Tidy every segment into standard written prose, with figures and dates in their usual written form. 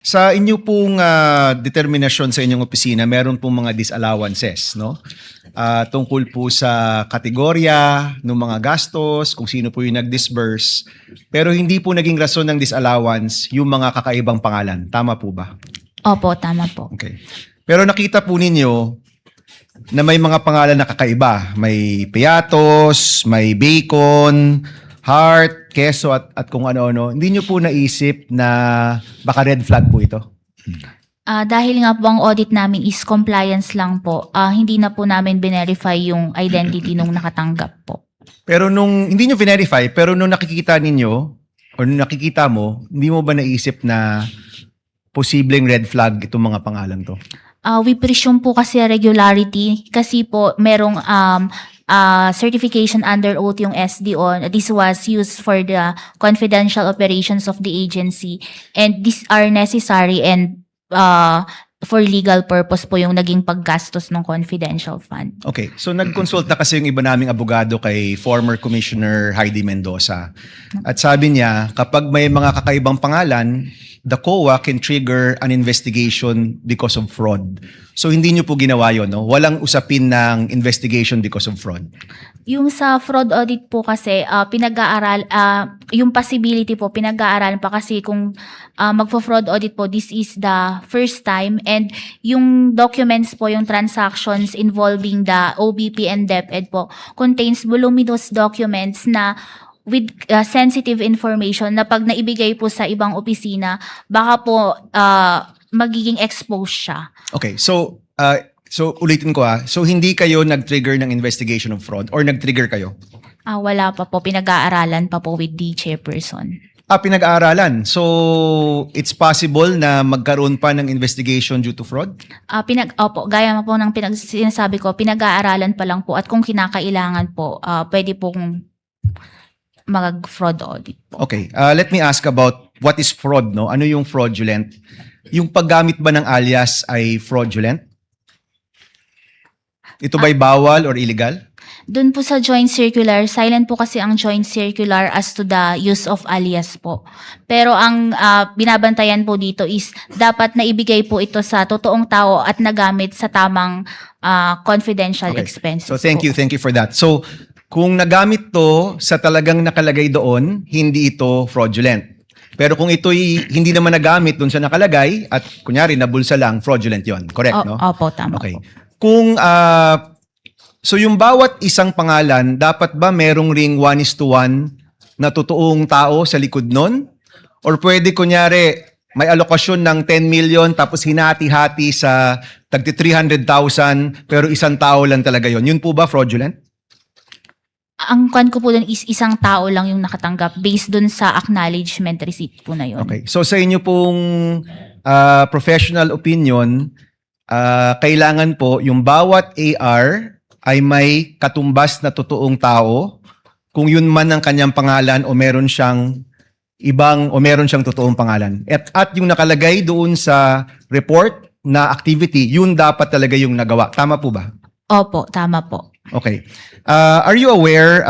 Sa inyo pong determinasyon sa inyong opisina, meron pong mga disallowances, no? Tungkol po sa kategorya ng mga gastos, kung sino po yung nag-disburse. Pero hindi po naging rason ng disallowance yung mga kakaibang pangalan. Tama po ba? Opo, tama po. Okay. Pero nakita po ninyo na may mga pangalan na kakaiba. May Piatos, may Bacon, Heart, Queso at kung ano-ano. Hindi nyo po naisip na baka red flag po ito? Dahil nga po ang audit namin is compliance lang po, hindi na po namin verify yung identity nung nakatanggap po. Pero hindi nyo verify, pero nung nakikita ninyo, or nung nakikita mo, hindi mo ba naisip na posibleng red flag itong mga pangalan to? We presume po kasi regularity kasi po merong certification under oath yung SDO. This was used for the confidential operations of the agency and these are necessary and for legal purpose po yung naging paggastos ng confidential fund. Okay, so nag-consult na kasi yung iba naming abogado kay former Commissioner Heidi Mendoza. At sabi niya, kapag may mga kakaibang pangalan, the COA can trigger an investigation because of fraud. So hindi nyo po ginawa yun, no? Walang usapin ng investigation because of fraud. Yung sa fraud audit po kasi, pinag-aaral, yung possibility po, pinag-aaralan pa kasi kung magpo-fraud audit po, this is the first time and yung documents po, yung transactions involving the OBP and DepEd po, contains voluminous documents na with sensitive information na pag naibigay po sa ibang opisina, baka po magiging exposed siya. Okay, so ulitin ko So hindi kayo nag-trigger ng investigation of fraud or nag-trigger kayo? Wala pa po, pinag-aaralan pa po with the chairperson. Pinag-aaralan. So it's possible na magkaroon pa ng investigation due to fraud? Opo, gaya po ng sinasabi ko, pinag-aaralan pa lang po at kung kinakailangan po, pwede pong mag-fraud audit po. Okay, let me ask about what is fraud, no? Ano yung fraudulent? Yung paggamit ba ng alias ay fraudulent? Ito ba'y bawal or illegal? Doon po sa joint circular, silent po kasi ang joint circular as to the use of alias po. Pero ang binabantayan po dito is dapat na ibigay po ito sa totoong tao at nagamit sa tamang confidential expenses. So thank you for that. So kung nagamit to sa talagang nakalagay doon, hindi ito fraudulent. Pero kung ito'y hindi naman nagamit doon sa nakalagay at kunyari nabulsa lang, fraudulent yon. Correct, no? Opo, tama Okay. po. Kung so yung bawat isang pangalan, dapat ba merong ring 1:1 na totoong tao sa likod nun? Or pwede kunyari may alokasyon ng 10 million tapos hinati-hati sa tagti 300,000 pero isang tao lang talaga yon. Yun po ba fraudulent? Ang kwan ko po dun is isang tao lang yung nakatanggap based dun sa acknowledgement receipt po na yun. Okay. So sa inyo pong professional opinion, kailangan po yung bawat AR ay may katumbas na totoong tao kung yun man ang kanyang pangalan o meron siyang totoong pangalan. At yung nakalagay doon sa report na activity, yun dapat talaga yung nagawa. Tama po ba? Opo, tama po. Okay. Are you aware,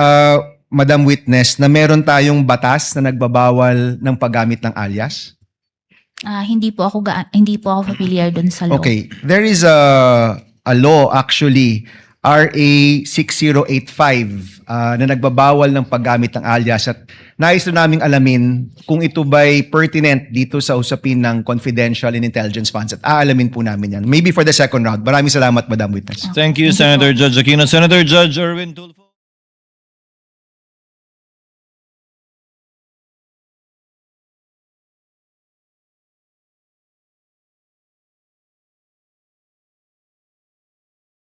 Madam Witness, na meron tayong batas na nagbabawal ng paggamit ng alias? Hindi po ako familiar dun sa law. Okay. There is a law actually, RA 6085, na nagbabawal ng paggamit ng alias at nais na naming alamin kung ito ba'y pertinent dito sa usapin ng confidential and intelligence funds at aalamin po namin yan. Maybe for the second round. Maraming salamat, Madam Witness. Thank you, Senator Judge Aquino. Senator Judge Erwin Tulfo.